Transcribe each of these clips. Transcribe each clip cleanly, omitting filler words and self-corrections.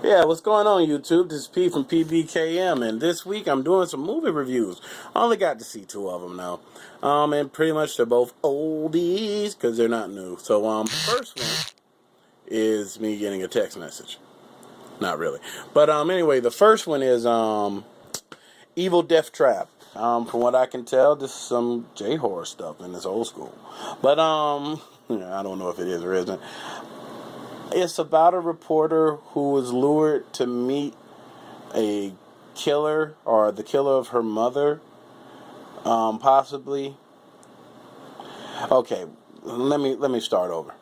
Yeah, what's going on, YouTube? This is P from PBKM, and this week I'm doing some movie reviews. I only got to see two of them now, and pretty much they're both oldies because they're not new. So, the first one is me getting a text message. Not really, but anyway, the first one is Evil Death Trap. From what I can tell, this is some J-horror stuff, and it's old school. But I don't know if it is or isn't. It's about a reporter who was lured to meet a killer or the killer of her mother, possibly. Okay, let me start over.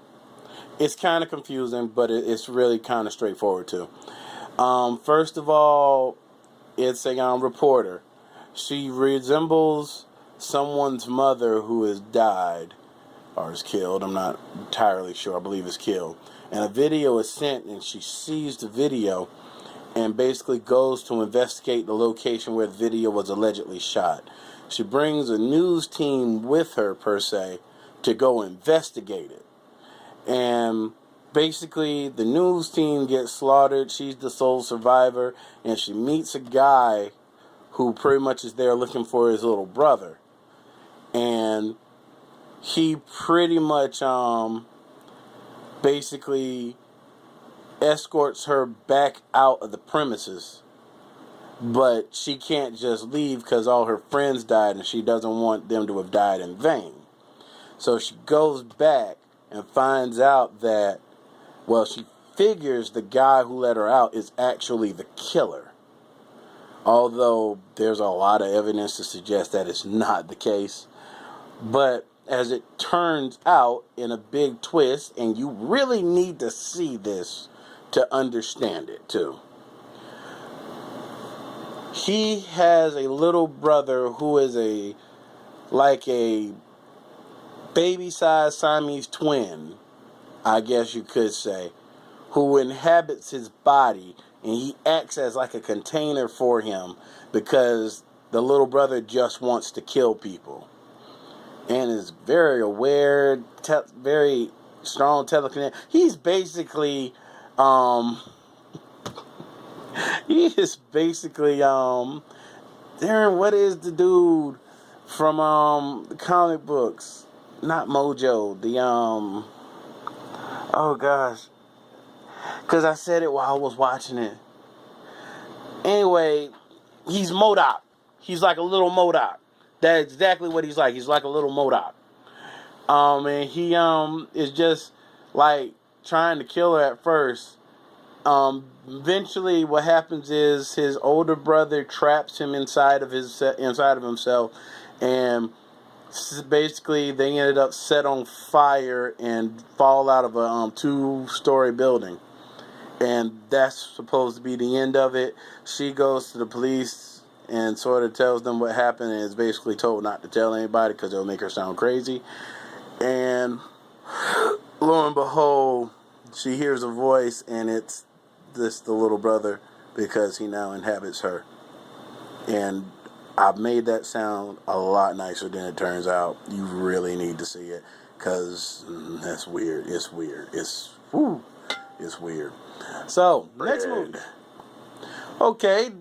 It's kind of confusing, but it's really kind of straightforward too. First of all, it's a reporter. She resembles someone's mother who has died or is killed. I'm not entirely sure. I believe is killed. And a video is sent, and she sees the video and basically goes to investigate the location where the video was allegedly shot. She brings a news team with her, per se, to go investigate it. And basically, the news team gets slaughtered. She's the sole survivor, and she meets a guy who pretty much is there looking for his little brother. And he pretty much, basically escorts her back out of the premises, but she can't just leave because all her friends died and she doesn't want them to have died in vain. So she goes back and finds out that, well, she figures the guy who let her out is actually the killer, although there's a lot of evidence to suggest that it's not the case. But as it turns out, in a big twist, and you really need to see this to understand it too. He has a little brother who is like a baby-sized Siamese twin, I guess you could say, who inhabits his body, and he acts as like a container for him because the little brother just wants to kill people. And is very aware, very strong telekinetic. He's basically, Darren, what is the dude from, the comic books? Not Mojo, oh gosh. Because I said it while I was watching it. Anyway, he's MODOK. He's like a little MODOK. That's exactly what he's like. He's like a little MODOK. And he is just like trying to kill her at first. Eventually, what happens is his older brother traps him inside of himself, and basically they ended up set on fire and fall out of a 2-story building. And that's supposed to be the end of it. She goes to the police and sort of tells them what happened, and is basically told not to tell anybody because it'll make her sound crazy. And lo and behold, she hears a voice, and it's the little brother, because he now inhabits her. And I've made that sound a lot nicer than it turns out. You really need to see it, because that's weird. It's weird. It's weird. So, next movie. Okay,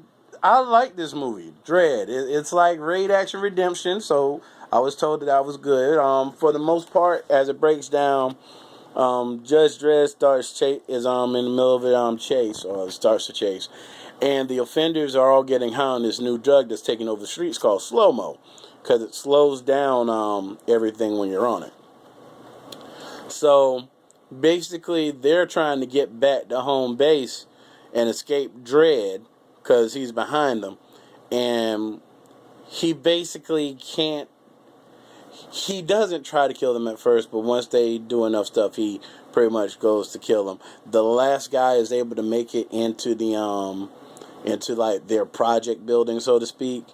I like this movie, Dread. It's like Raid Action Redemption, so I was told that was good. For the most part, as it breaks down, Judge Dredd is in the middle of a chase, or starts the chase, and the offenders are all getting high on this new drug that's taking over the streets called Slow-Mo, because it slows down everything when you're on it. So basically, they're trying to get back to home base and escape Dredd, because he's behind them, and he basically can't. He doesn't try to kill them at first, but once they do enough stuff, he pretty much goes to kill them. The last guy is able to make it into like their project building, so to speak,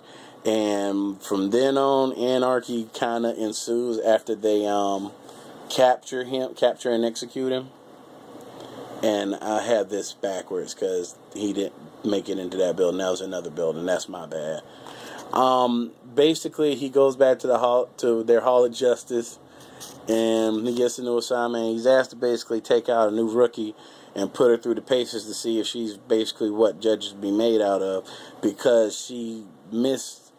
and from then on, anarchy kind of ensues after they capture and execute him. And I have this backwards because he didn't make it into that building. That was another building. That's my bad. Basically, he goes back to their Hall of Justice, And he gets a new assignment. He's asked to basically take out a new rookie and put her through the paces to see if she's basically what judges be made out of, because she missed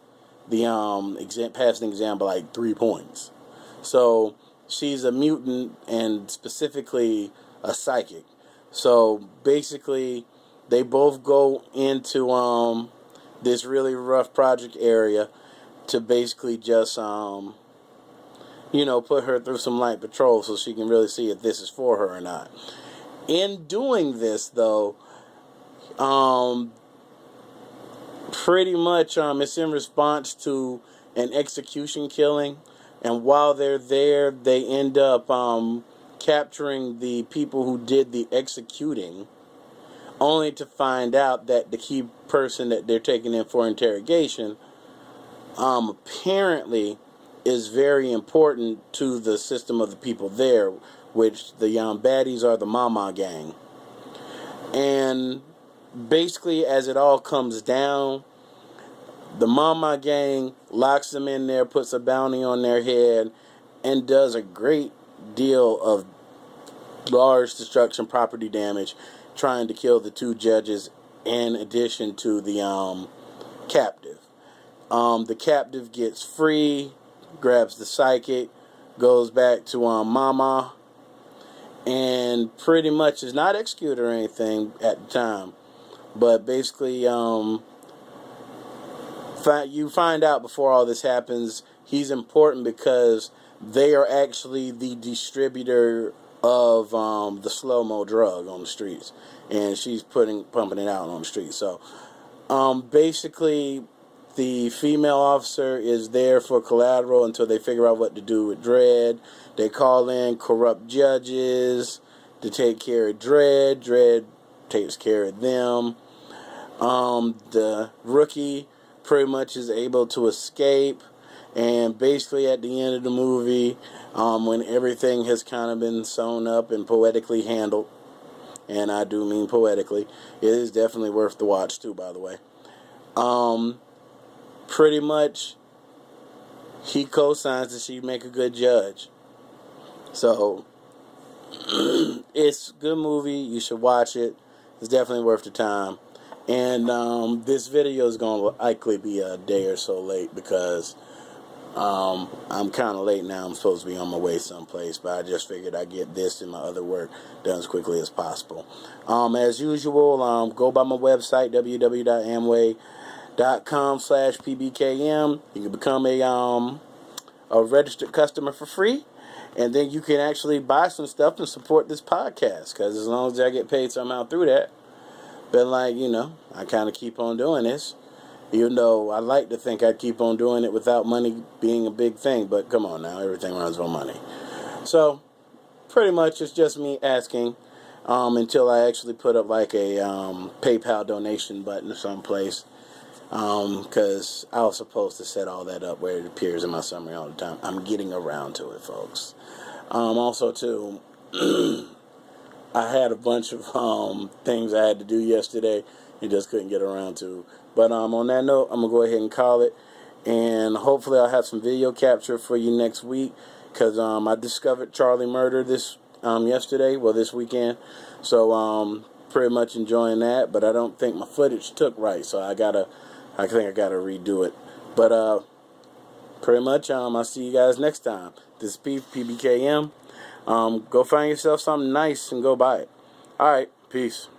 the passing exam by like 3 points. So she's a mutant and specifically a psychic. So basically, they both go into this really rough project area to basically just put her through some light patrol so she can really see if this is for her or not. In doing this, though, pretty much it's in response to an execution killing, and while they're there, they end up capturing the people who did the executing, only to find out that the key person that they're taking in for interrogation apparently is very important to the system of the people there, which the baddies are the Mama Gang. And basically, as it all comes down, the Mama Gang locks them in there, puts a bounty on their head, and does a great deal of large destruction, property damage, trying to kill the 2 judges in addition to the captive. The captive gets free, grabs the psychic, goes back to Mama, and pretty much is not executed or anything at the time. But basically, you find out before all this happens, he's important because they are actually the distributor of the slow-mo drug on the streets, and she's pumping it out on the streets. So basically, the female officer is there for collateral until they figure out what to do with Dredd. They call in corrupt judges to take care of Dredd. Dredd takes care of them. The rookie pretty much is able to escape, and basically at the end of the movie, when everything has kind of been sewn up and poetically handled, and I do mean poetically, it is definitely worth the watch too, by the way. Pretty much, he co-signs that she'd make a good judge. So, it's a good movie. You should watch it. It's definitely worth the time. And this video is going to likely be a day or so late because I'm kind of late now. I'm supposed to be on my way someplace, but I just figured I'd get this and my other work done as quickly as possible. As usual, go by my website, www.amway.com/pbkm. You can become a registered customer for free, and then you can actually buy some stuff and support this podcast, because as long as I get paid somehow through that, but I kind of keep on doing this, even though I like to think I'd keep on doing it without money being a big thing, but come on now, everything runs on money. So pretty much it's just me asking until I actually put up like a PayPal donation button someplace, because I was supposed to set all that up where it appears in my summary all the time. I'm getting around to it, folks. Also too, I had a bunch of things I had to do yesterday and just couldn't get around to. But on that note, I'm going to go ahead and call it. And hopefully I'll have some video capture for you next week, because I discovered Charlie Murder this weekend. So pretty much enjoying that. But I don't think my footage took right, so I think I gotta redo it. But pretty much I'll see you guys next time. This is PBKM. Go find yourself something nice and go buy it. Alright, peace.